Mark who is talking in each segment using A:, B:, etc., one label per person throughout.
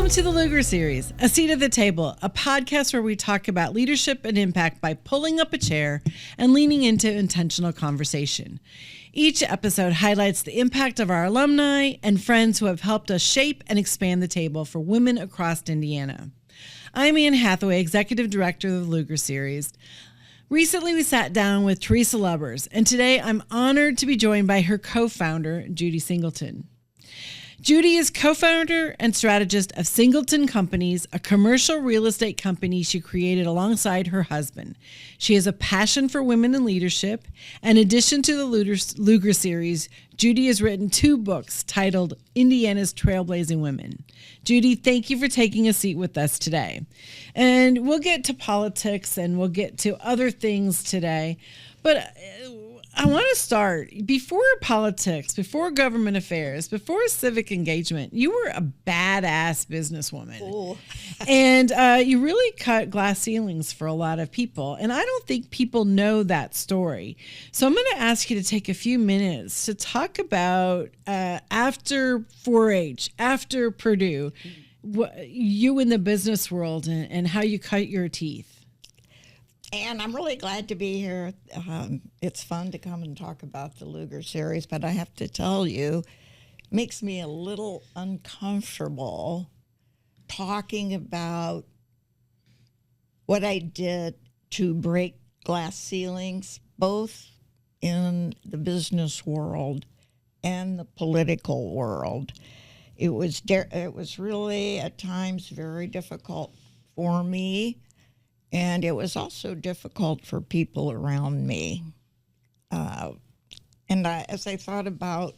A: Welcome to the Lugar Series, A Seat at the Table, a podcast where we talk about leadership and impact by pulling up a chair and leaning into intentional conversation. Each episode highlights the impact of our alumni and friends who have helped us shape and expand the table for women across Indiana. I'm Anne Hathaway, Executive Director of the Lugar Series. Recently, we sat down with Teresa Lubbers, and today I'm honored to be joined by her co-founder, Judy Singleton. Judy is co-founder and strategist of Singleton Companies, a commercial real estate company she created alongside her husband. She has a passion for women in leadership. In addition to the Lugar Series, Judy has written 2 books titled Indiana's Trailblazing Women. Judy, thank you for taking a seat with us today. And we'll get to politics and we'll get to other things today. But I want to start, before politics, before government affairs, before civic engagement, you were a badass businesswoman.
B: Ooh.
A: And you really cut glass ceilings for a lot of people. And I don't think people know that story. So I'm going to ask you to take a few minutes to talk about after 4-H, after Purdue, you in the business world and how you cut your teeth.
B: And I'm really glad to be here. It's fun to come and talk about the Lugar Series, but I have to tell you, it makes me a little uncomfortable talking about what I did to break glass ceilings, both in the business world and the political world. It was really at times very difficult for me. And it was also difficult for people around me. As I thought about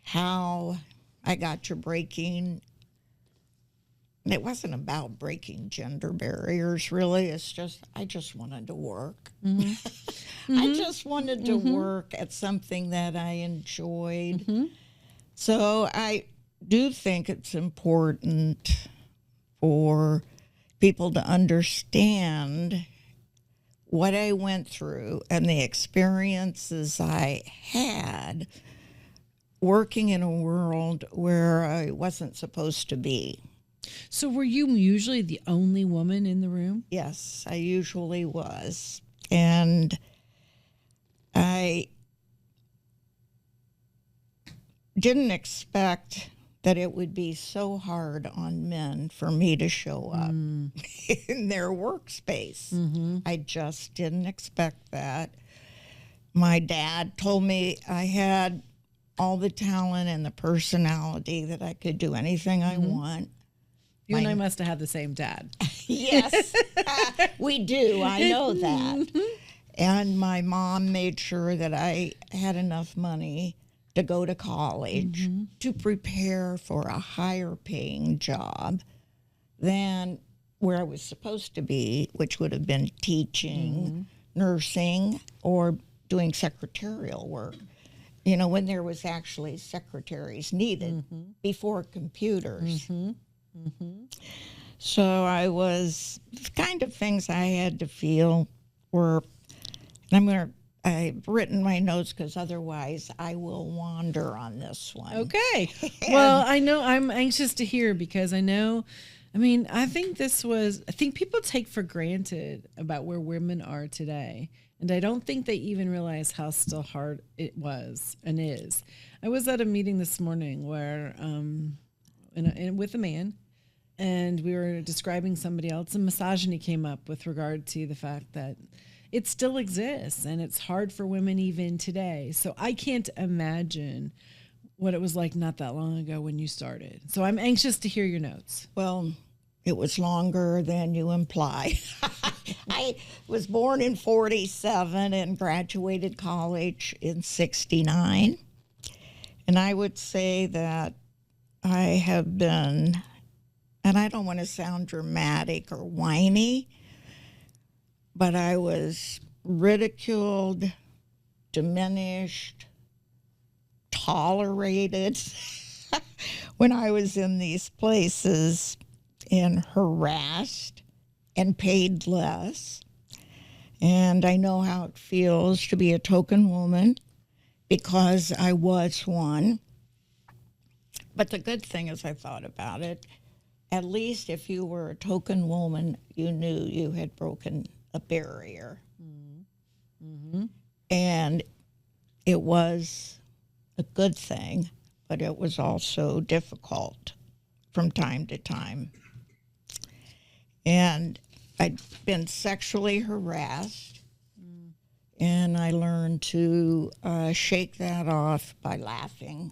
B: how I got to breaking, it wasn't about breaking gender barriers, really. It's just, I just wanted to work. Mm-hmm. I just wanted to work at something that I enjoyed. Mm-hmm. So I do think it's important for people to understand what I went through and the experiences I had working in a world where I wasn't supposed to be.
A: So were you usually the only woman in the room?
B: Yes, I usually was. And I didn't expect that it would be so hard on men for me to show up in their workspace. Mm-hmm. I just didn't expect that. My dad told me I had all the talent and the personality that I could do anything I want.
A: You and I must have had the same dad.
B: Yes, we do. I know that. Mm-hmm. And my mom made sure that I had enough money to go to college, to prepare for a higher paying job than where I was supposed to be, which would have been teaching, nursing, or doing secretarial work. You know, when there was actually secretaries needed before computers. So the kind of things I had to feel were, I've written my notes because otherwise I will wander on this one.
A: Okay. Well, I know I'm anxious to hear because I think people take for granted about where women are today. And I don't think they even realize how still hard it was and is. I was at a meeting this morning where, with a man, and we were describing somebody else, and misogyny came up with regard to the fact that it still exists, and it's hard for women even today. So I can't imagine what it was like not that long ago when you started. So I'm anxious to hear your notes.
B: Well, it was longer than you imply. I was born in 1947 and graduated college in 1969. And I would say that I have been, and I don't want to sound dramatic or whiny, but I was ridiculed, diminished, tolerated when I was in these places, and harassed and paid less. And I know how it feels to be a token woman because I was one. But the good thing is I thought about it. at least if you were a token woman, you knew you had broken a barrier. Mm-hmm. And it was a good thing, but it was also difficult from time to time. And I'd been sexually harassed, and I learned to shake that off by laughing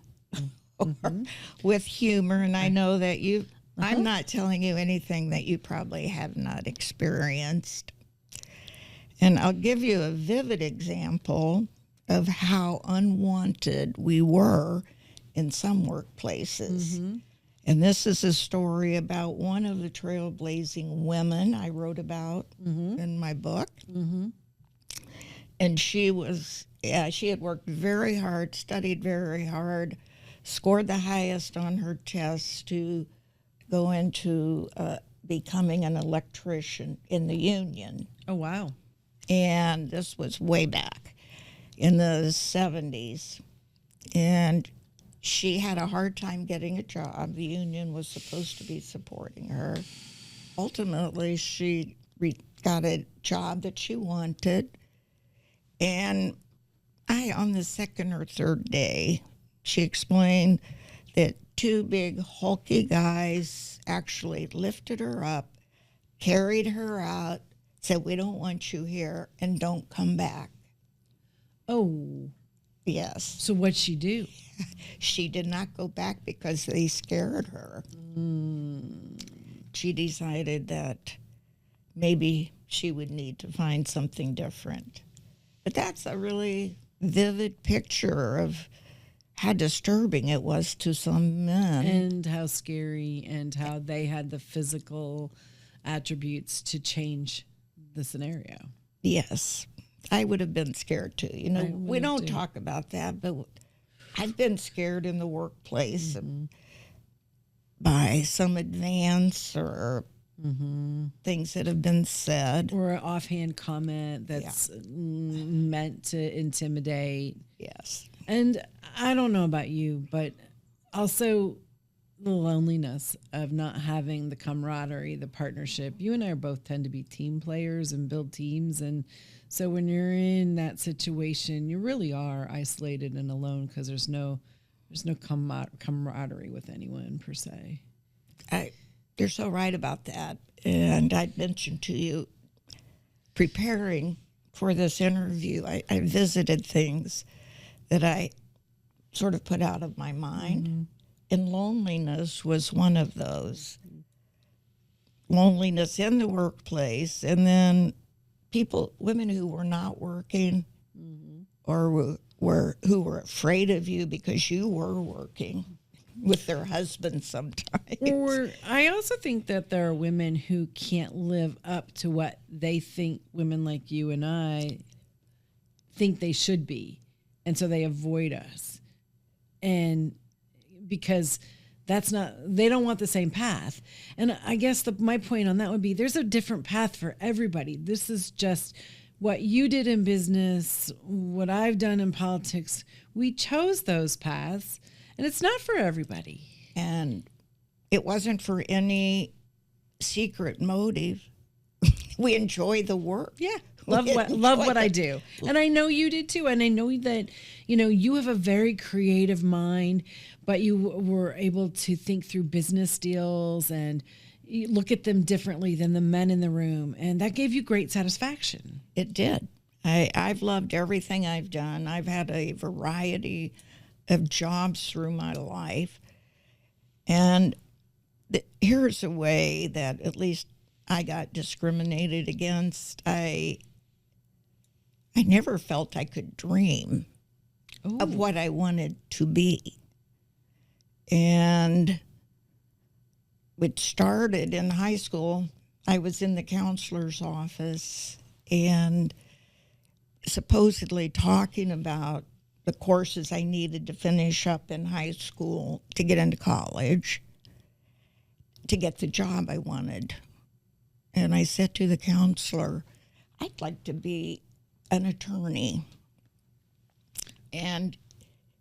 B: with humor. And I know that I'm not telling you anything that you probably have not experienced. And I'll give you a vivid example of how unwanted we were in some workplaces. Mm-hmm. And this is a story about one of the trailblazing women I wrote about in my book. Mm-hmm. And she had worked very hard, studied very hard, scored the highest on her tests to go into becoming an electrician in the union.
A: Oh, wow.
B: And this was way back in the 70s. And she had a hard time getting a job. The union was supposed to be supporting her. Ultimately, she got a job that she wanted. And on the second or third day, she explained that two big hulky guys actually lifted her up, carried her out, said, "We don't want you here, and don't come back."
A: Oh.
B: Yes.
A: So what'd she do?
B: She did not go back because they scared her. She decided that maybe she would need to find something different. But that's a really vivid picture of how disturbing it was to some men.
A: And how scary, and how they had the physical attributes to change the scenario.
B: Yes. I would have been scared too. You know, we don't talk about that, but I've been scared in the workplace by some advance or things that have been said.
A: Or an offhand comment that's meant to intimidate.
B: Yes.
A: And I don't know about you, but also the loneliness of not having the camaraderie, the partnership. You and I both tend to be team players and build teams. And so when you're in that situation, you really are isolated and alone because there's no camaraderie with anyone per se.
B: You're so right about that. And I mentioned to you, preparing for this interview, I visited things that I sort of put out of my mind. And loneliness was one of those. Loneliness in the workplace, and then women who were not working or who were afraid of you because you were working with their husbands sometimes.
A: Or I also think that there are women who can't live up to what they think women like you and I think they should be. And so they avoid us. And because they don't want the same path. And I guess my point on that would be there's a different path for everybody. This is just what you did in business, what I've done in politics. We chose those paths, and it's not for everybody.
B: And it wasn't for any secret motive. We enjoy the work.
A: Yeah. Love what I do. And I know you did too. And I know that, you have a very creative mind, but you were able to think through business deals and you look at them differently than the men in the room. And that gave you great satisfaction.
B: It did. I've loved everything I've done. I've had a variety of jobs through my life. And here's a way that at least I got discriminated against. I never felt I could dream of what I wanted to be. And it started in high school. I was in the counselor's office and supposedly talking about the courses I needed to finish up in high school to get into college, to get the job I wanted. And I said to the counselor, I'd like to be an attorney. And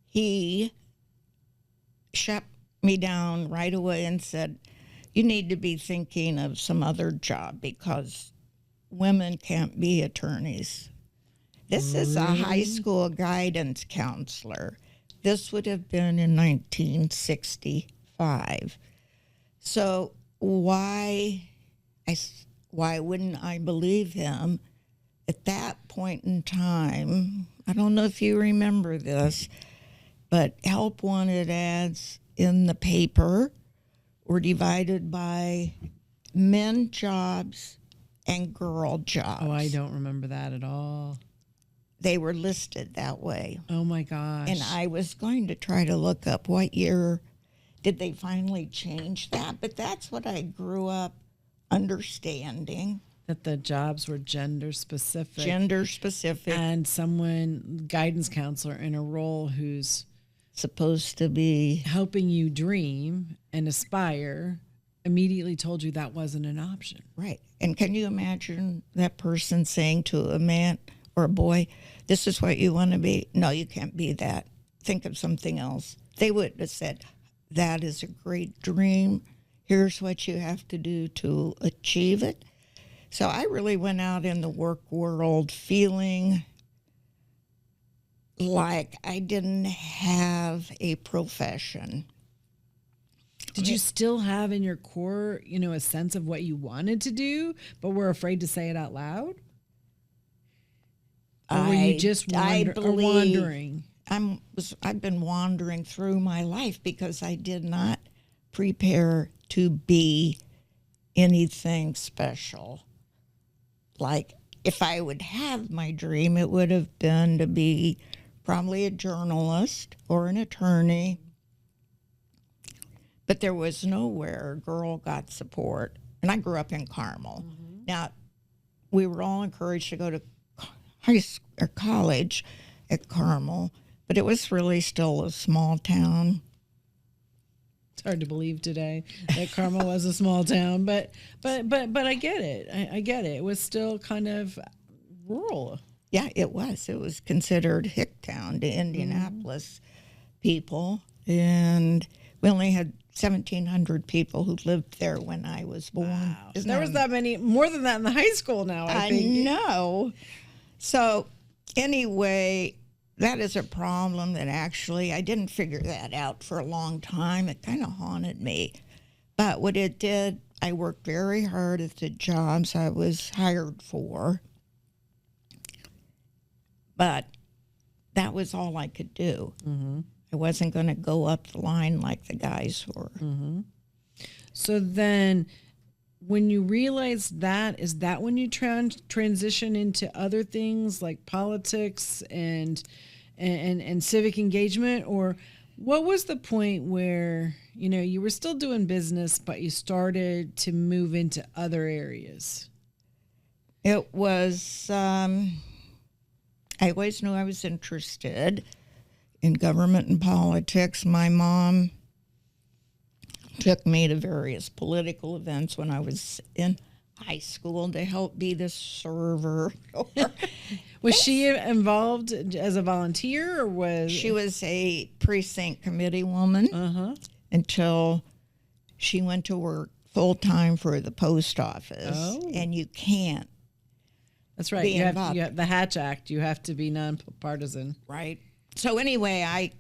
B: he shut me down right away and said, you need to be thinking of some other job because women can't be attorneys. This is a high school guidance counselor. This would have been in 1965. So why wouldn't I believe him at that point in time? I don't know if you remember this, but help wanted ads in the paper were divided by men jobs and girl jobs.
A: Oh, I don't remember that at all.
B: They were listed that way.
A: Oh, my gosh.
B: And I was going to try to look up what year did they finally change that. But that's what I grew up understanding.
A: That the jobs were gender specific.
B: Gender specific.
A: And someone, guidance counselor in a role who's
B: supposed to be
A: helping you dream and aspire, immediately told you that wasn't an option.
B: Right. And can you imagine that person saying to a man or a boy, this is what you want to be? No, you can't be that. Think of something else. They would have said, that is a great dream. Here's what you have to do to achieve it. So I really went out in the work world feeling like I didn't have a profession.
A: Did you still have in your core, a sense of what you wanted to do, but were afraid to say it out loud? Or were you just wandering?
B: I've been wandering through my life because I did not prepare to be anything special. Like, if I would have my dream, it would have been to be probably a journalist or an attorney. But there was nowhere a girl got support. And I grew up in Carmel. Mm-hmm. Now, we were all encouraged to go to high school or college at Carmel, but it was really still a small town.
A: It's hard to believe today that Carmel was a small town, but I get it. I get it. It was still kind of rural.
B: Yeah, it was. It was considered hick town to Indianapolis people, and we only had 1,700 people who lived there when I was born.
A: Wow. There was that many, more than that in the high school now, I think.
B: I know. So anyway, that is a problem that actually I didn't figure that out for a long time. It kind of haunted me. But what it did, I worked very hard at the jobs I was hired for. But that was all I could do. Mm-hmm. I wasn't going to go up the line like the guys were.
A: Mm-hmm. So then when you realized that, is that when you transition into other things like politics and civic engagement? Or what was the point where, you were still doing business, but you started to move into other areas?
B: It was, I always knew I was interested in government and politics. My mom took me to various political events when I was in high school to help be the server.
A: Was she involved as a volunteer, or was
B: she was a precinct committee woman until she went to work full time for the post office? Oh. And you can't.
A: That's right. You have the Hatch Act. You have to be nonpartisan.
B: Right. So anyway, I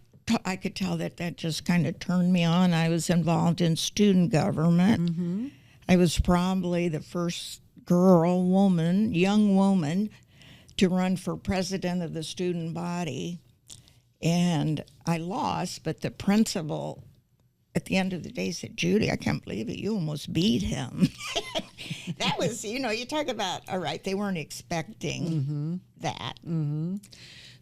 B: could tell that just kind of turned me on. I was involved in student government. Mm-hmm. I was probably the first young woman, to run for president of the student body. And I lost, but the principal at the end of the day said, Judy, I can't believe it. You almost beat him. That was, you talk about, all right, they weren't expecting that. Mm-hmm.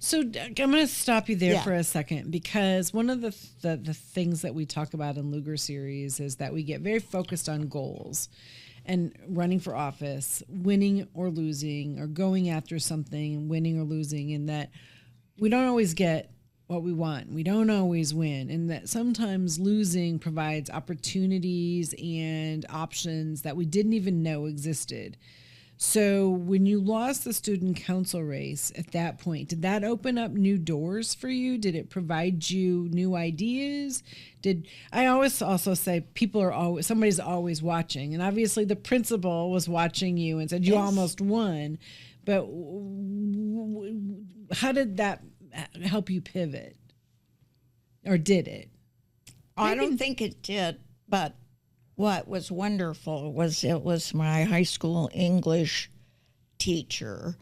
A: So I'm going to stop you there for a second, because one of the things that we talk about in Lugar Series is that we get very focused on goals and running for office, winning or losing, or going after something, winning or losing, and that we don't always get what we want. We don't always win, and that sometimes losing provides opportunities and options that we didn't even know existed. So when you lost the student council race at that point, did that open up new doors for you? Did it provide you new ideas? Did I always also say somebody's always watching, and obviously the principal was watching you and said you almost won, but how did that help you pivot, or did it?
B: I don't think it did, but what was wonderful was it was my high school English teacher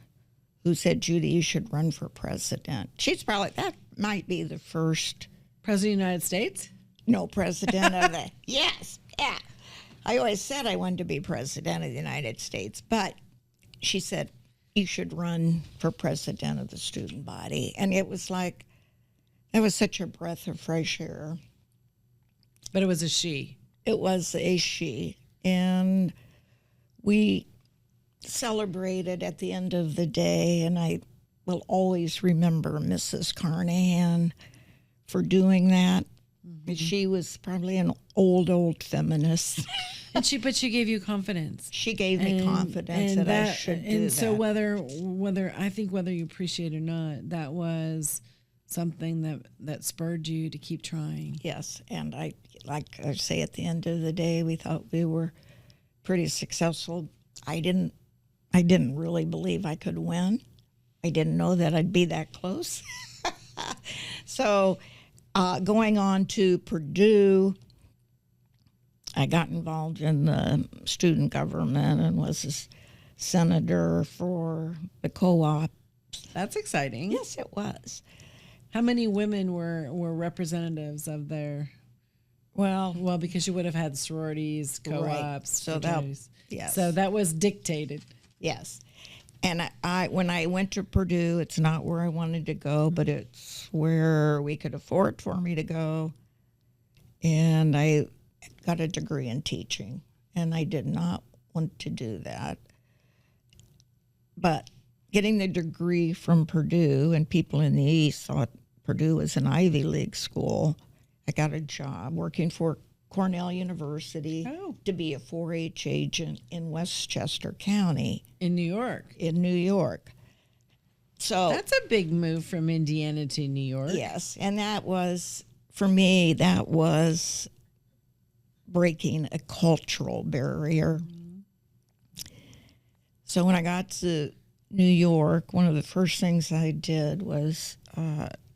B: who said, Judy, you should run for president. That might be the first.
A: President of the United States?
B: No, president of the, yes, yeah. I always said I wanted to be president of the United States, but she said, you should run for president of the student body. And it was like, it was such a breath of fresh air.
A: But it was a she.
B: It was a she. And we celebrated at the end of the day, and I will always remember Mrs. Carnahan for doing that. Mm-hmm. She was probably an old feminist.
A: But she gave you confidence.
B: She gave me confidence that I should do that.
A: And so whether you appreciate it or not, that was something that spurred you to keep trying.
B: Yes, and like I say, at the end of the day, we thought we were pretty successful. I didn't really believe I could win. I didn't know that I'd be that close. So going on to Purdue, I got involved in the student government and was a senator for the co-op.
A: That's exciting.
B: Yes, it was.
A: How many women were representatives of their? Well, because you would have had sororities, co-ops,
B: right. So
A: that was dictated.
B: Yes, and when I went to Purdue, it's not where I wanted to go, but it's where we could afford for me to go, and I got a degree in teaching, and I did not want to do that, but getting the degree from Purdue, and people in the East thought Purdue was an Ivy League school. I got a job working for Cornell University to be a 4-H agent in Westchester County.
A: In New York.
B: In New York. So
A: that's a big move from Indiana to New York.
B: Yes, and that was, for me, that was breaking a cultural barrier. Mm-hmm. So when I got to New York, one of the first things I did was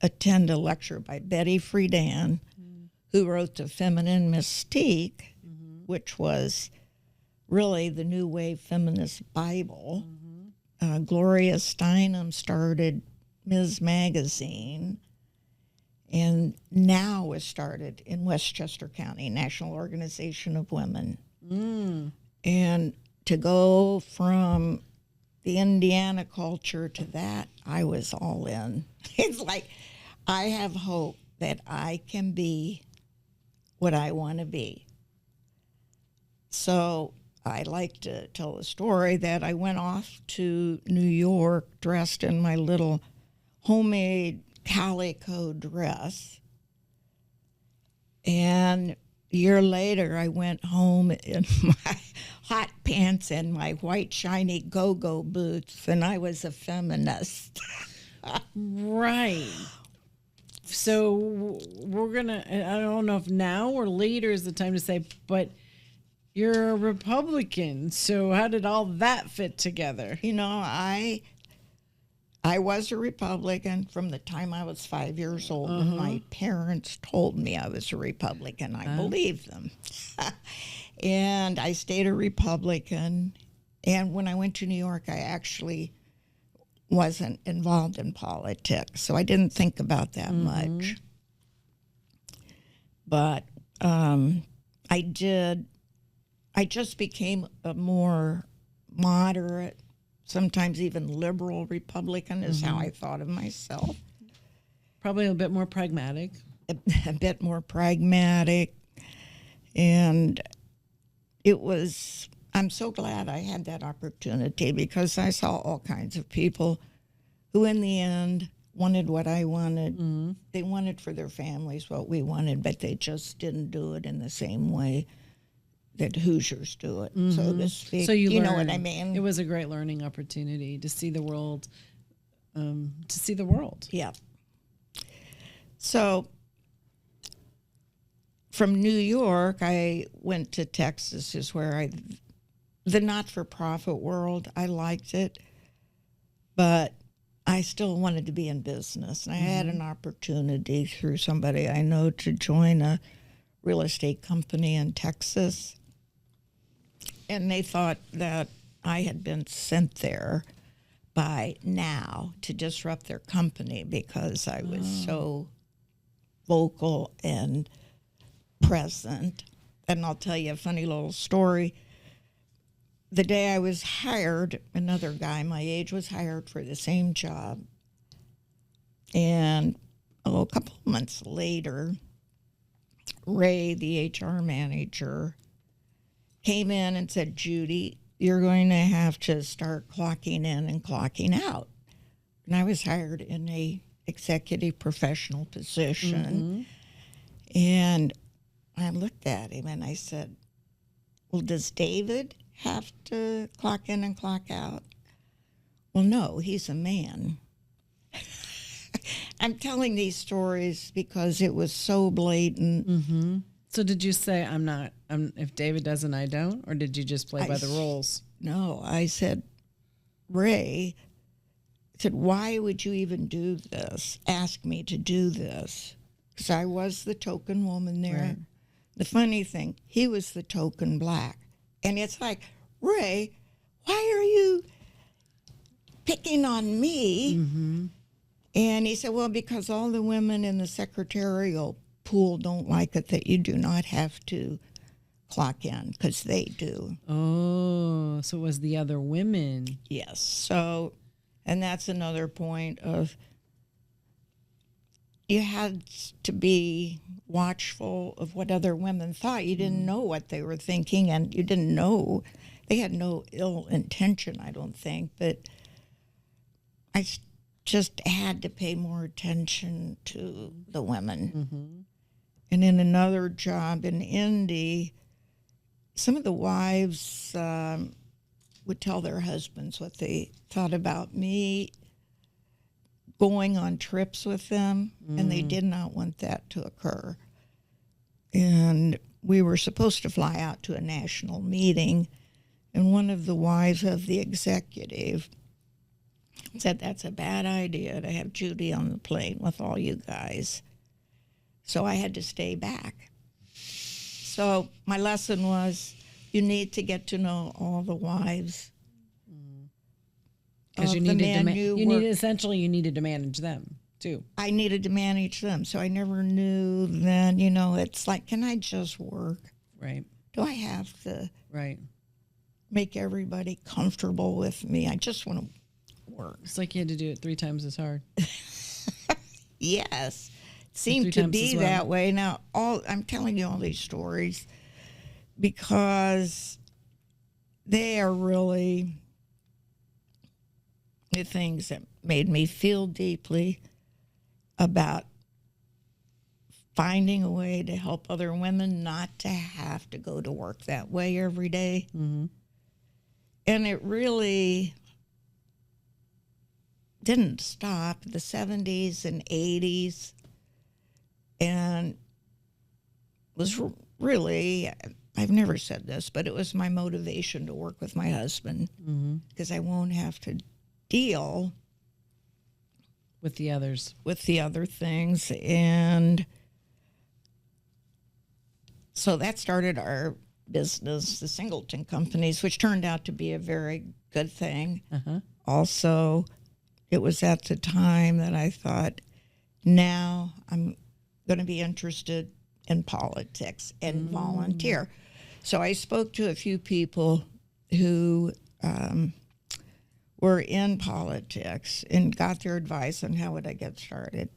B: attend a lecture by Betty Friedan, who wrote The Feminine Mystique, which was really the new wave feminist Bible. Gloria Steinem started Ms. Magazine, and now is started in Westchester County, National Organization of Women. And to go from the Indiana culture to that, I was all in. It's like, I have hope that I can be what I want to be. So I like to tell the story that I went off to New York dressed in my little homemade calico dress. And a year later, I went home in my hot pants and my white shiny go-go boots, and I was a feminist.
A: Right. So we're going to, I don't know if now or later is the time to say, but you're a Republican. So how did all that fit together?
B: You know, I was a Republican from the time I was 5 years old. And my parents told me I was a Republican. I believed them. And I stayed a Republican. And when I went to New York, I actually wasn't involved in politics, so I didn't think about that much. But I just became a more moderate, sometimes even liberal Republican is how I thought of myself.
A: Probably a bit more pragmatic.
B: A bit more pragmatic. And it was, I'm so glad I had that opportunity, because I saw all kinds of people who in the end wanted what I wanted. They wanted for their families what we wanted, but they just didn't do it in the same way that Hoosiers do it, so to speak.
A: So you
B: know what I
A: learned.
B: mean?
A: It was a great learning opportunity to see the world. To see the world.
B: Yeah. So from New York, I went to Texas, is where the not-for-profit world, I liked it, but I still wanted to be in business. And I had an opportunity through somebody I know to join a real estate company in Texas. And they thought that I had been sent there by now to disrupt their company because I was so vocal and present. And I'll tell you a funny little story. The day I was hired, another guy my age was hired for the same job. And a couple of months later, Ray, the HR manager, came in and said, Judy, you're going to have to start clocking in and clocking out. And I was hired in a executive professional position. And I looked at him and I said, well, does David have to clock in and clock out? Well, no, he's a man. I'm telling these stories because it was so blatant.
A: So did you say, if David doesn't, I don't? Or did you just play by the rules?
B: No, I said, Ray, I said, why would you even do this? Ask me to do this. Because I was the token woman there.
A: Right.
B: The funny thing, he was the token black. And it's like, Ray, why are you picking on me? And he said, well, because all the women in the secretarial pool don't like it that you do not have to clock in, because they do.
A: Oh, so it was the other women.
B: Yes. So, and that's another point of you had to be watchful of what other women thought. You didn't know what they were thinking, and you didn't know. They had no ill intention, I don't think, but I just had to pay more attention to the women. And in another job in Indy, some of the wives would tell their husbands what they thought about me going on trips with them, and they did not want that to occur. And we were supposed to fly out to a national meeting, and one of the wives of the executive said, that's a bad idea to have Judy on the plane with all you guys. So I had to stay back. So my lesson was, you need to get to know all the wives.
A: Because you needed to manage them too.
B: I needed to manage them. So I never knew then, it's like, can I just work?
A: Right.
B: Do I have to
A: Right.
B: make everybody comfortable with me? I just want to work.
A: It's like you had to do it 3 times as hard.
B: Yes. It seemed to be
A: well.
B: that way. Now, I'm telling you all these stories because they are really the things that made me feel deeply about finding a way to help other women not to have to go to work that way every day. And it really didn't stop the 70s and 80s, and was really, I've never said this, but it was my motivation to work with my husband, because I won't have to deal
A: with the others,
B: with the other things. And so that started our business, the Singleton Companies, which turned out to be a very good thing. Also, it was at the time that I thought, now I'm going to be interested in politics and volunteer. So I spoke to a few people who were in politics and got their advice on how would I get started.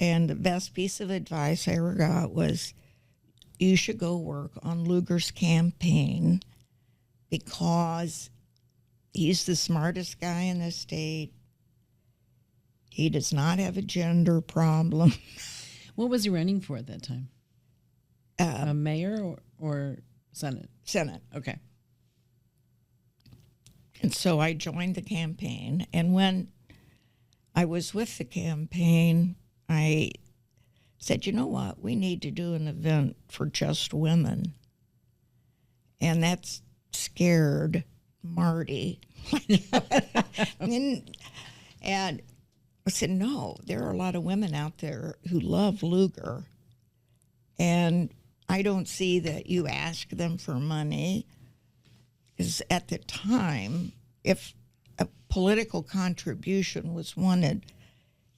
B: And the best piece of advice I ever got was, you should go work on Lugar's campaign because he's the smartest guy in the state. He does not have a gender problem.
A: What was he running for at that time? A mayor or Senate?
B: Senate.
A: Okay.
B: And so I joined the campaign. And when I was with the campaign, I said, you know what? We need to do an event for just women. And that scared Marty. and I said, no, there are a lot of women out there who love Lugar. And I don't see that you ask them for money. Because at the time, if a political contribution was wanted,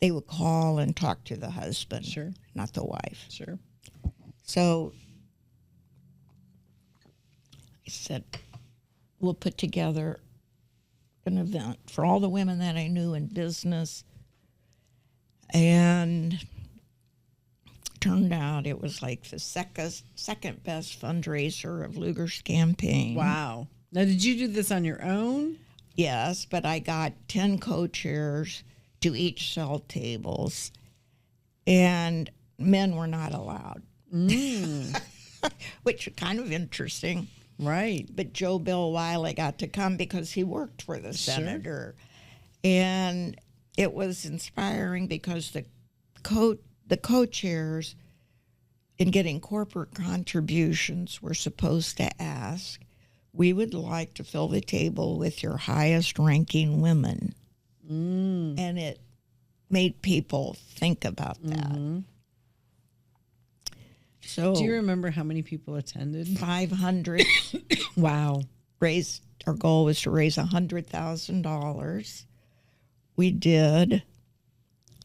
B: they would call and talk to the husband,
A: Sure,
B: not the wife.
A: sure.
B: So I said, we'll put together an event for all the women that I knew in business. And turned out it was like the second best fundraiser of Lugar's campaign.
A: Wow. Now, did you do this on your own?
B: Yes, but I got 10 co-chairs to each sell tables, and men were not allowed, which is kind of interesting.
A: Right.
B: But Joe Bill Wiley got to come because he worked for the senator. And it was inspiring because the co-chairs in getting corporate contributions were supposed to ask, we would like to fill the table with your highest ranking women. And it made people think about that. So,
A: do you remember how many people attended?
B: 500.
A: Wow.
B: Our goal was to raise $100,000. We did.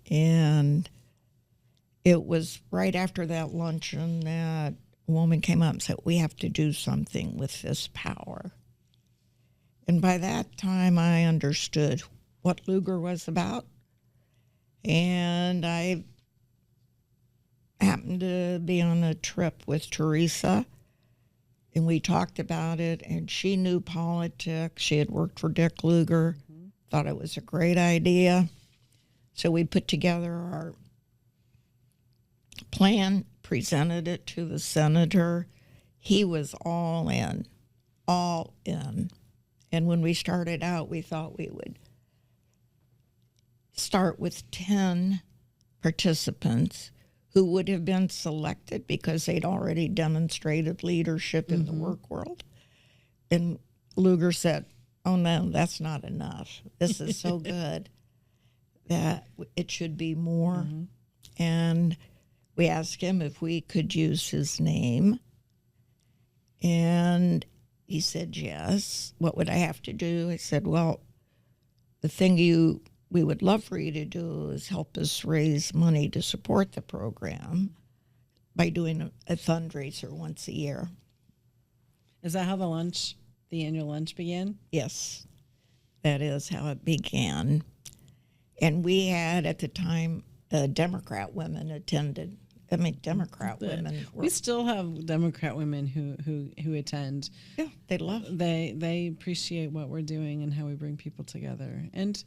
B: And it was right after that luncheon that a woman came up and said, we have to do something with this power. And by that time, I understood what Lugar was about. And I happened to be on a trip with Teresa, and we talked about it, and she knew politics. She had worked for Dick Lugar, thought it was a great idea. So we put together our plan, presented it to the senator. He was all in. And when we started out, we thought we would start with 10 participants who would have been selected because they'd already demonstrated leadership in the work world. And Lugar said, oh no, that's not enough. This is so good that it should be more. And we asked him if we could use his name. And he said, yes. What would I have to do? I said, well, the thing we would love for you to do is help us raise money to support the program by doing a fundraiser once a year.
A: Is that how the annual lunch began?
B: Yes, that is how it began. And we had, at the time, Democrat women attended. I mean, Democrat women were...
A: We still have Democrat women who attend.
B: Yeah, they love it.
A: They appreciate what we're doing and how we bring people together. And,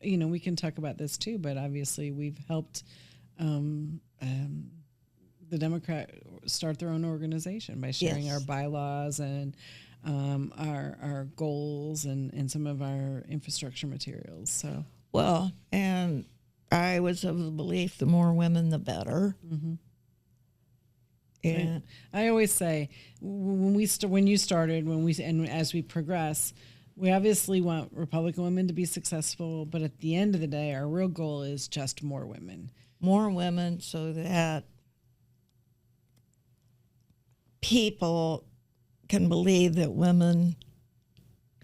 A: you know, we can talk about this too, but obviously we've helped the Democrat start their own organization by sharing our bylaws and our goals and some of our infrastructure materials. So
B: well, and I was of the belief the more women, the better. And
A: I always say when you started, and as we progress, we obviously want Republican women to be successful, but at the end of the day, our real goal is just more women.
B: More women so that people can believe that women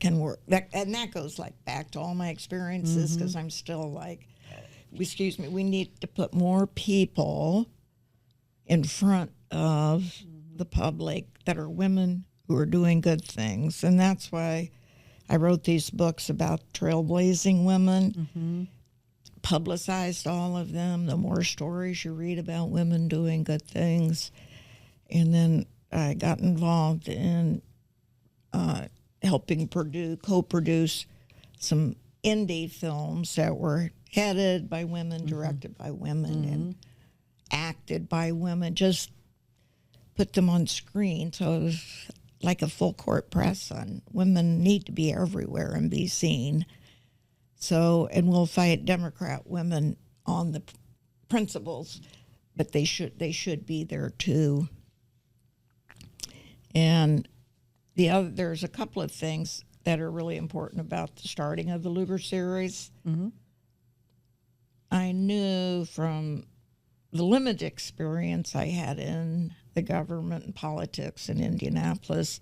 B: can work. And that goes like back to all my experiences because I'm still like, excuse me, we need to put more people in front of the public that are women who are doing good things. And that's why I wrote these books about trailblazing women, publicized all of them, the more stories you read about women doing good things. And then I got involved in helping co-produce some indie films that were headed by women, directed by women, and acted by women, just put them on screen. So it was like a full court press on women need to be everywhere and be seen. So, and we'll fight Democrat women on the principles, but they should be there too. And there's a couple of things that are really important about the starting of the Lugar Series.
A: Mm-hmm.
B: I knew from the limited experience I had in the government and politics in Indianapolis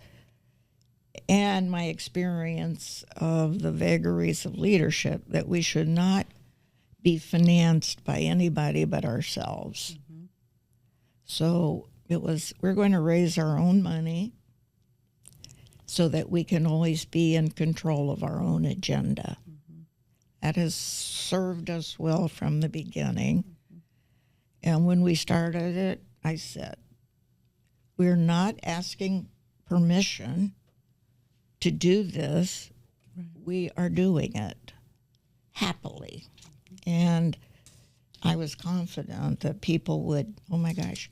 B: and my experience of the vagaries of leadership that we should not be financed by anybody but ourselves. Mm-hmm. So we're going to raise our own money so that we can always be in control of our own agenda. Mm-hmm. That has served us well from the beginning. Mm-hmm. And when we started it, I said, we're not asking permission to do this. Right. We are doing it happily. And I was confident that people would, oh my gosh,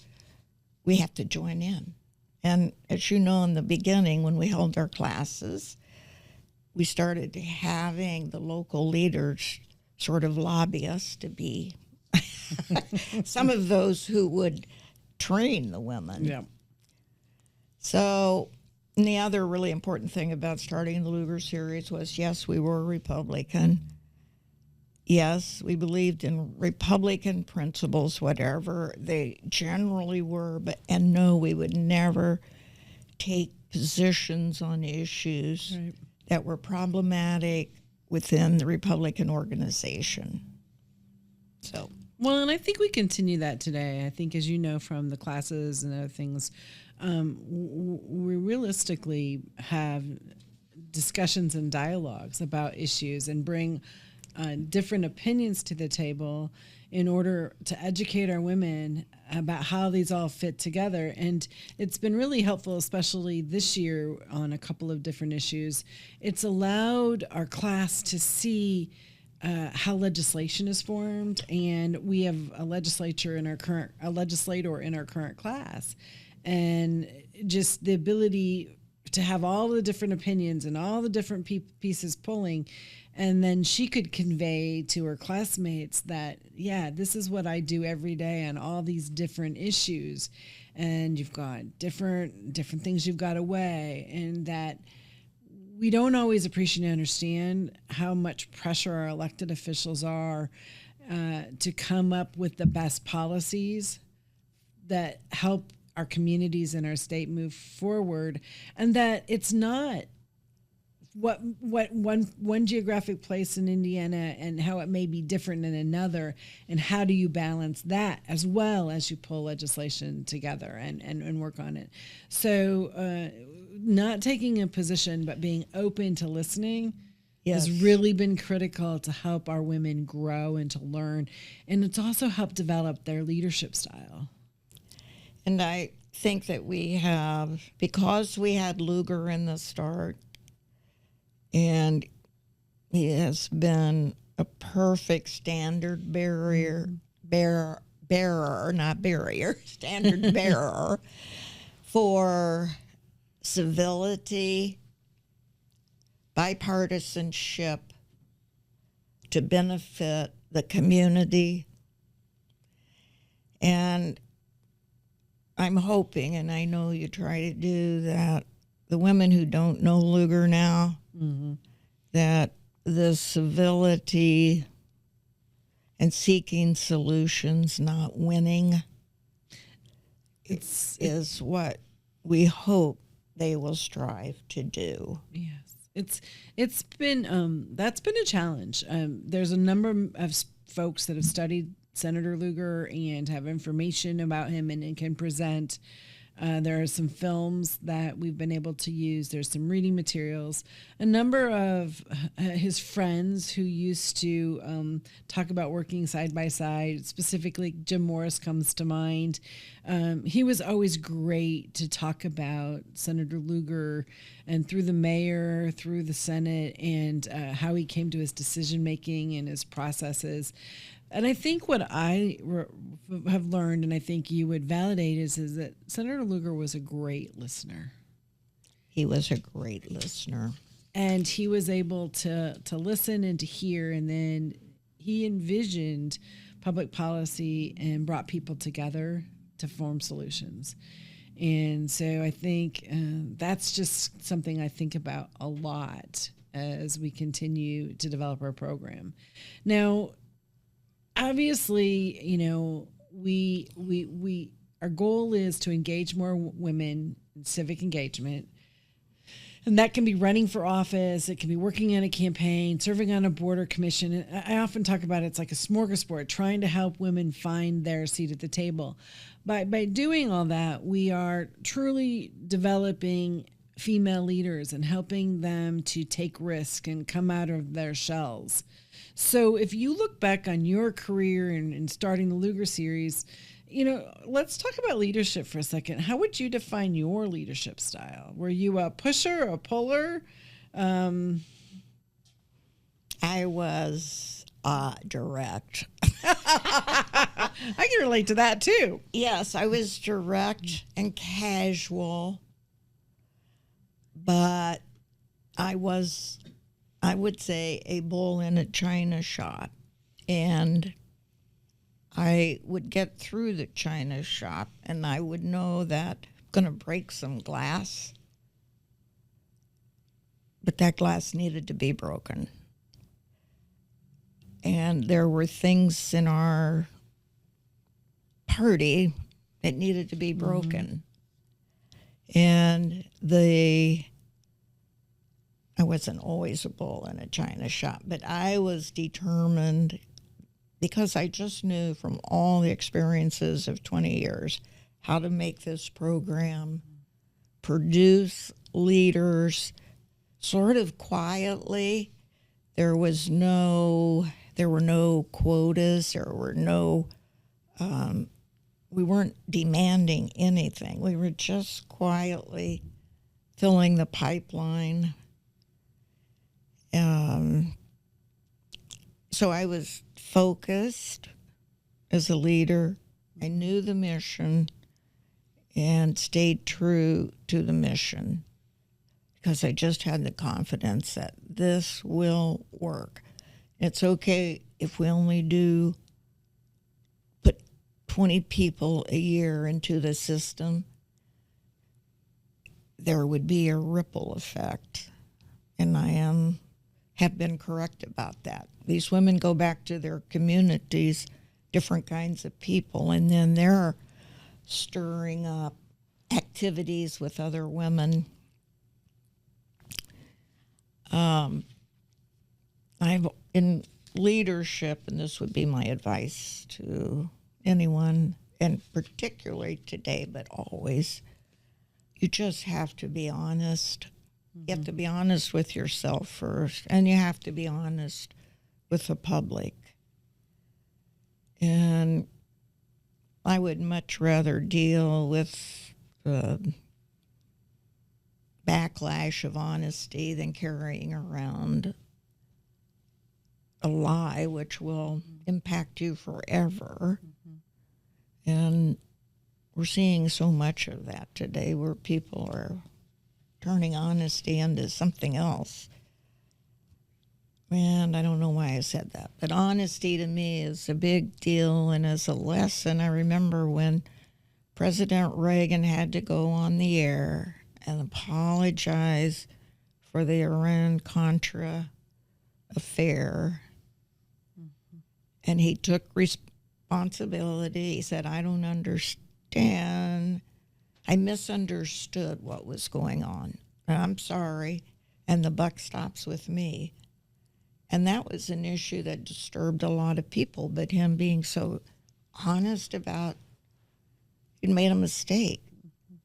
B: we have to join in. And as you know, in the beginning, when we held our classes, we started having the local leaders sort of lobby us to be some of those who would train the women.
A: Yeah.
B: So, and the other really important thing about starting the Lugar Series was, yes, we were Republican. Yes, we believed in Republican principles, whatever they generally were, and no, we would never take positions on issues right. that were problematic within the Republican organization. So,
A: well, and I think we continue that today. I think, as you know from the classes and other things, we realistically have discussions and dialogues about issues and bring different opinions to the table in order to educate our women about how these all fit together. And it's been really helpful, especially this year on a couple of different issues. It's allowed our class to see how legislation is formed, and we have a legislator in our current class, and just the ability to have all the different opinions and all the different pieces pulling. And then she could convey to her classmates that, yeah, this is what I do every day on all these different issues. And you've got different things you've got to weigh. And that we don't always appreciate and understand how much pressure our elected officials are to come up with the best policies that help our communities and our state move forward. And that it's not what one geographic place in Indiana and how it may be different in another, and how do you balance that as well as you pull legislation together and work on it. So not taking a position but being open to listening yes. has really been critical to help our women grow and to learn, and it's also helped develop their leadership style.
B: And I think that we have, because we had Lugar in the start, and he has been a perfect standard bearer, standard bearer for civility, bipartisanship to benefit the community. And I'm hoping, and I know you try to do that, the women who don't know Lugar now, mm-hmm. that the civility and seeking solutions, not winning, is what we hope they will strive to do.
A: Yes, it's been that's been a challenge. There's a number of folks that have studied Senator Lugar and have information about him and can present. There are some films that we've been able to use. There's some reading materials. A number of his friends who used to talk about working side by side, specifically Jim Morris comes to mind. He was always great to talk about Senator Lugar and through the mayor, through the Senate, and how he came to his decision making and his processes. And I think what I have learned, and I think you would validate, is that Senator Lugar was a great listener.
B: He was a great listener.
A: And he was able to listen and to hear, and then he envisioned public policy and brought people together to form solutions. And so I think that's just something I think about a lot as we continue to develop our program. Now, obviously, we our goal is to engage more women in civic engagement. And that can be running for office. It can be working on a campaign, serving on a board or commission. And I often talk about it's like a smorgasbord, trying to help women find their seat at the table. By doing all that, we are truly developing female leaders and helping them to take risk and come out of their shells. So if you look back on your career and starting the Lugar Series, let's talk about leadership for a second. How would you define your leadership style? Were you a pusher, a puller?
B: I was direct.
A: I can relate to that too.
B: Yes, I was direct and casual, but I would say, a bull in a china shop. And I would get through the china shop, and I would know that I'm going to break some glass, but that glass needed to be broken. And there were things in our party that needed to be broken. And I wasn't always a bull in a china shop, but I was determined, because I just knew from all the experiences of 20 years how to make this program produce leaders sort of quietly. There were no quotas. We weren't demanding anything. We were just quietly filling the pipeline. So I was focused as a leader. I knew the mission and stayed true to the mission because I just had the confidence that this will work. It's okay if we only put 20 people a year into the system. There would be a ripple effect, and I have been correct about that. These women go back to their communities, different kinds of people, and then they're stirring up activities with other women. I've in leadership, and this would be my advice to anyone, and particularly today, but always, you just have to be honest. You have to be honest with yourself first, and you have to be honest with the public. And I would much rather deal with the backlash of honesty than carrying around a lie which will impact you forever. And we're seeing so much of that today, where people are turning honesty into something else. And I don't know why I said that, but honesty to me is a big deal and is a lesson. I remember when President Reagan had to go on the air and apologize for the Iran-Contra affair. And he took responsibility. He said, I don't understand. I misunderstood what was going on. I'm sorry. And the buck stops with me. And that was an issue that disturbed a lot of people, but him being so honest about he made a mistake.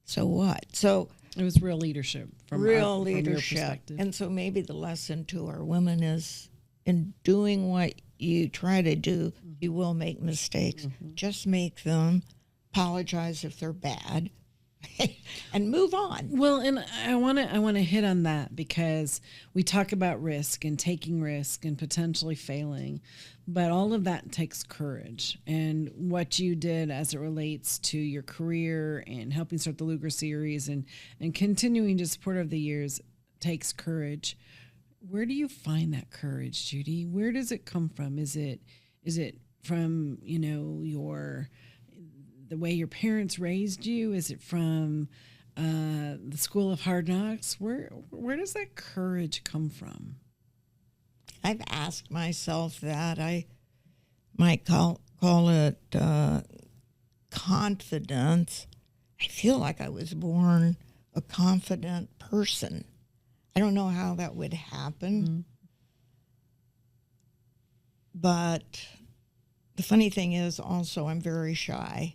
B: So what? So
A: it was real leadership from your perspective.
B: And so maybe the lesson to our women is, in doing what you try to do, you will make mistakes. Just make them. Apologize if they're bad. and move on.
A: Well, and I want to hit on that because we talk about risk and taking risk and potentially failing, but all of that takes courage. And what you did as it relates to your career and helping start the Lugar Series and continuing to support over the years takes courage. Where do you find that courage, Judy? Where does it come from? Is it from, the way your parents raised you? Is it from the School of Hard Knocks? Where does that courage come from?
B: I've asked myself that. I might call it confidence. I feel like I was born a confident person. I don't know how that would happen. Mm-hmm. But the funny thing is also I'm very shy.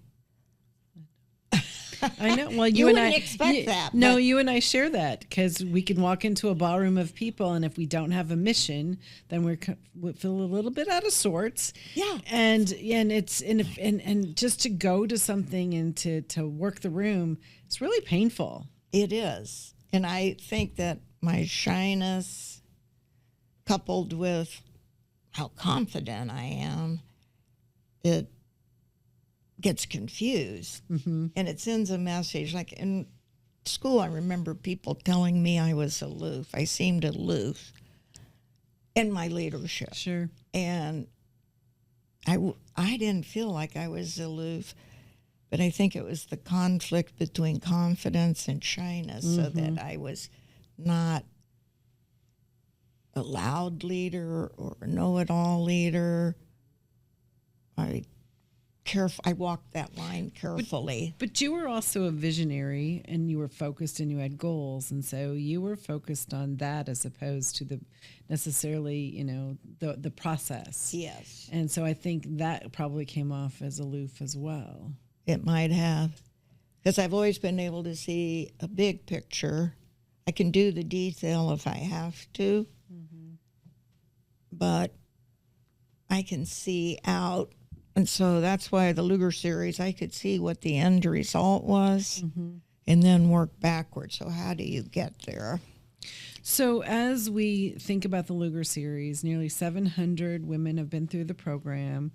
A: I know. Well,
B: you wouldn't expect that.
A: No, you and I share that because we can walk into a ballroom of people, and if we don't have a mission, then we feel a little bit out of sorts.
B: Yeah,
A: and just to go to something and to work the room, it's really painful.
B: It is, and I think that my shyness, coupled with how confident I am, it gets confused, mm-hmm. and it sends a message. Like in school, I remember people telling me I was aloof. I seemed aloof in my leadership.
A: Sure.
B: And I didn't feel like I was aloof, but I think it was the conflict between confidence and shyness, mm-hmm. so that I was not a loud leader or a know-it-all leader. I walked that line carefully.
A: But you were also a visionary, and you were focused, and you had goals, and so you were focused on that as opposed to the necessarily, the process.
B: Yes.
A: And so I think that probably came off as aloof as well.
B: It might have, because I've always been able to see a big picture. I can do the detail if I have to, mm-hmm. but I can see out. And so that's why the Lugar Series, I could see what the end result was, mm-hmm. and then work backwards. So how do you get there?
A: So as we think about the Lugar Series, nearly 700 women have been through the program,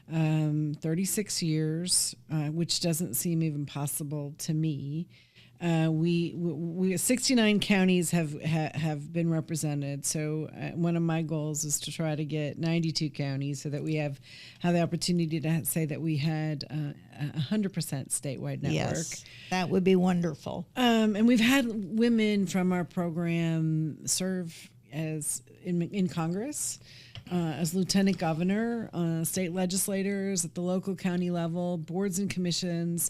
A: 36 years, which doesn't seem even possible to me. We 69 counties have been represented. So one of my goals is to try to get 92 counties so that we have the opportunity to say that we had 100% statewide network.
B: Yes, that would be wonderful.
A: And we've had women from our program serve as in Congress, as lieutenant governor, state legislators at the local county level, boards and commissions.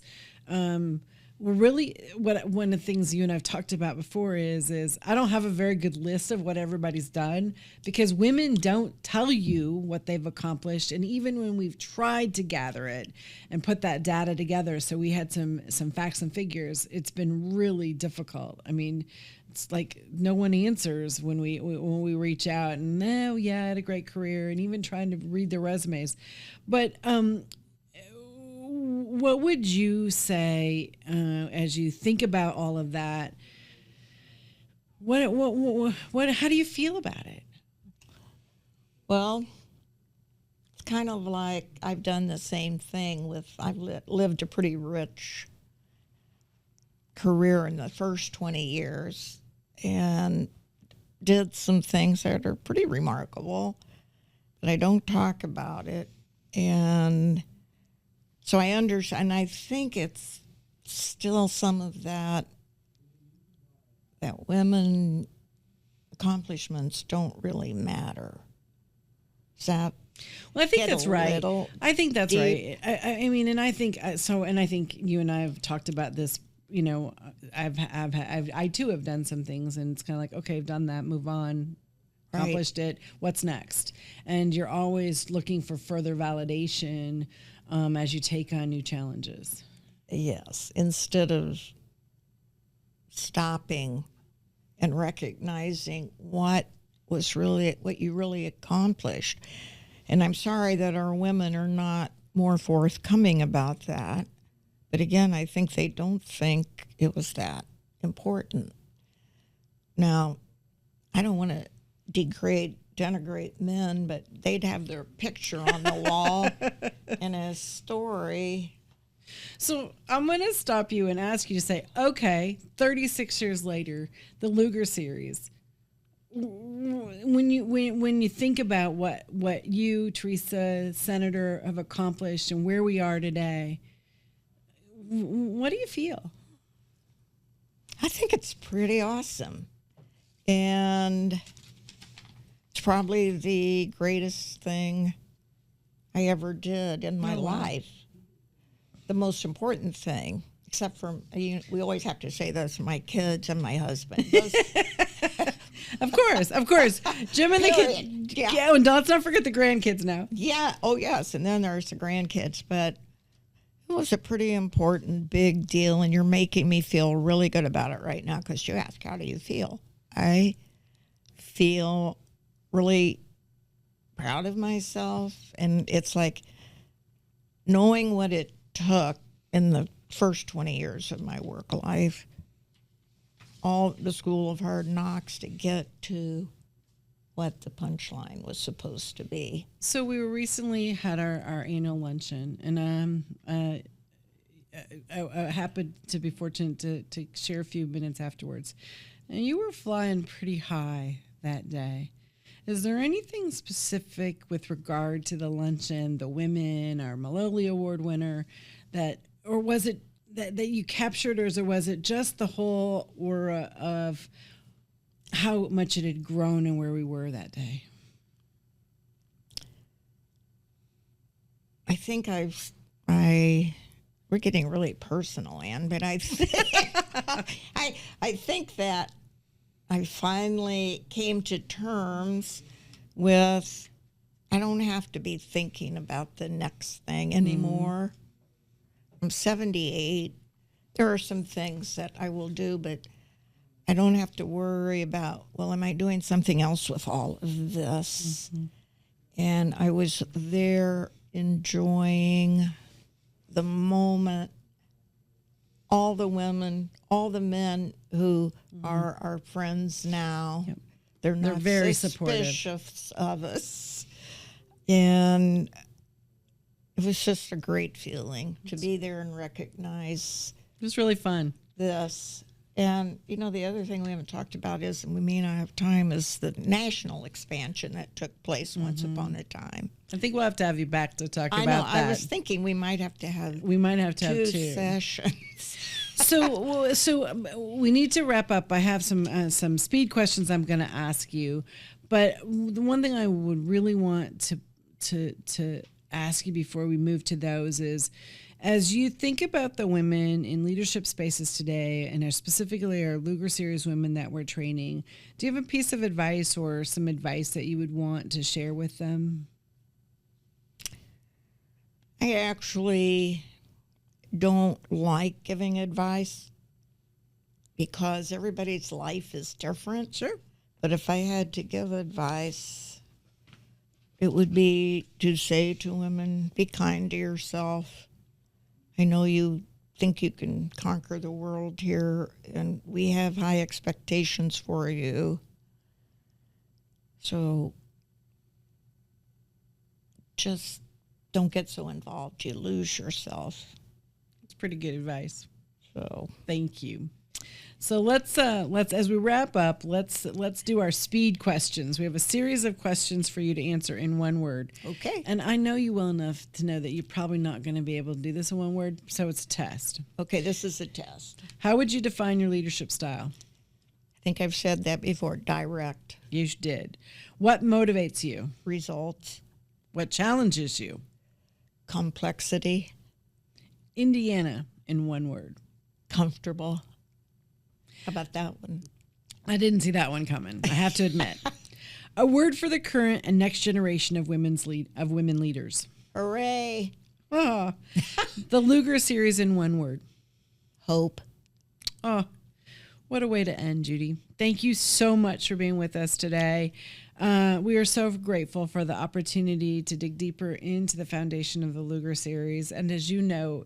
A: We're really, one of the things you and I've talked about before is I don't have a very good list of what everybody's done because women don't tell you what they've accomplished. And even when we've tried to gather it and put that data together, so we had some facts and figures, it's been really difficult. I mean, it's like no one answers when we reach out and, I had a great career, and even trying to read their resumes. But, what would you say as you think about all of that? What? How do you feel about it?
B: Well, it's kind of like I've done the same thing I've lived a pretty rich career in the first 20 years and did some things that are pretty remarkable, but I don't talk about it. And so I understand, and I think it's still some of that women accomplishments don't really matter. Is that?
A: Well, I think that's right. I think that's
B: deep?
A: right. I mean, and I think so. And I think you and I have talked about this. I too have done some things, and it's kind of like, okay, I've done that, move on. Accomplished it. What's next? And you're always looking for further validation as you take on new challenges.
B: Yes, instead of stopping and recognizing what you really accomplished. And I'm sorry that our women are not more forthcoming about that. But again, I think they don't think it was that important. Now, I don't want to denigrate men, but they'd have their picture on the wall in a story.
A: So I'm going to stop you and ask you to say, okay, 36 years later, the Lugar Series. When you think about what you, Teresa, Senator, have accomplished and where we are today, what do you feel?
B: I think it's pretty awesome. And it's probably the greatest thing I ever did in my life. The most important thing, except for, we always have to say this, my kids and my husband. Those,
A: Of course. Jim and the kids. Yeah, and let's not forget the grandkids now.
B: Yeah, oh yes, and then there's the grandkids. But it was a pretty important, big deal, and you're making me feel really good about it right now because you asked, how do you feel? I feel really proud of myself, and it's like knowing what it took in the first 20 years of my work life, all the school of hard knocks to get to what the punchline was supposed to be.
A: So we recently had our annual luncheon, and I happened to be fortunate to share a few minutes afterwards. And you were flying pretty high that day. Is there anything specific with regard to the luncheon, the women, our Maloli Award winner, or was it that you captured, or was it just the whole aura of how much it had grown and where we were that day?
B: I think we're getting really personal, Ann, but I think that I finally came to terms with I don't have to be thinking about the next thing anymore. I'm 78. There are some things that I will do, but I don't have to worry about, well, am I doing something else with all of this? Mm-hmm. And I was there enjoying the moment. All the women, all the men who are our friends now, they're
A: very
B: suspicious of us. And it was just a great feeling to be there and recognize.
A: It was really fun.
B: This. And, the other thing we haven't talked about is, and we may not have time, is the national expansion that took place once upon a time.
A: I think we'll have to have you back to talk about that.
B: I was thinking we might have to have two sessions.
A: So we need to wrap up. I have some speed questions I'm going to ask you, but the one thing I would really want to ask you before we move to those is, as you think about the women in leadership spaces today, and specifically our Lugar Series women that we're training, do you have a piece of advice or some advice that you would want to share with them?
B: I actually don't like giving advice because everybody's life is different.
A: Sure.
B: But if I had to give advice, it would be to say to women, be kind to yourself. I know you think you can conquer the world here, and we have high expectations for you. So just don't get so involved you lose yourself.
A: It's pretty good advice.
B: So
A: thank you. So let's as we wrap up, let's do our speed questions. We have a series of questions for you to answer in one word.
B: Okay.
A: And I know you well enough to know that you're probably not going to be able to do this in one word, so it's a test.
B: Okay, this is a test.
A: How would you define your leadership style?
B: I think I've said that before. Direct.
A: You did. What motivates you?
B: Results.
A: What challenges you?
B: Complexity.
A: Indiana in one word.
B: Comfortable. How about that one?
A: I didn't see that one coming, I have to admit. A word for the current and next generation of women leaders.
B: Hooray.
A: Oh. The Lugar Series in one word.
B: Hope.
A: Oh, what a way to end, Judy. Thank you so much for being with us today. We are so grateful for the opportunity to dig deeper into the foundation of the Lugar Series. And as you know,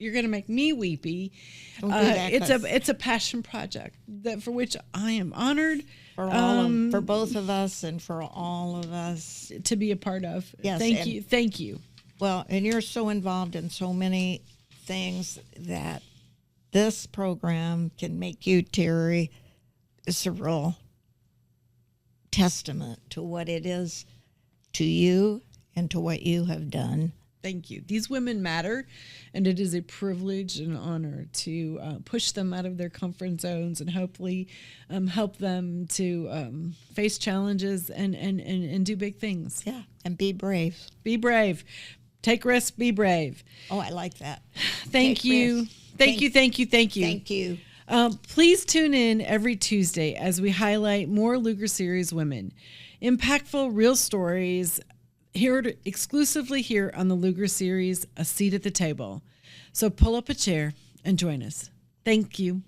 A: You're going to make me weepy.
B: Don't do that,
A: It's a passion project for which I am honored
B: for both of us and for all of us
A: to be a part of.
B: Yes,
A: Thank you.
B: Well, and you're so involved in so many things that this program can make you, Terry. It's a real testament to what it is to you and to what you have done.
A: Thank you. These women matter, and it is a privilege and honor to push them out of their comfort zones and hopefully help them to face challenges and do big things.
B: Yeah, and be brave.
A: Be brave. Take risks, be brave.
B: Oh, I like that.
A: Thank you. Thank you.
B: Thank you.
A: Please tune in every Tuesday as we highlight more Lugar Series women. Impactful, real stories here exclusively here on the Lugar Series, A Seat at the Table. So pull up a chair and join us. Thank you.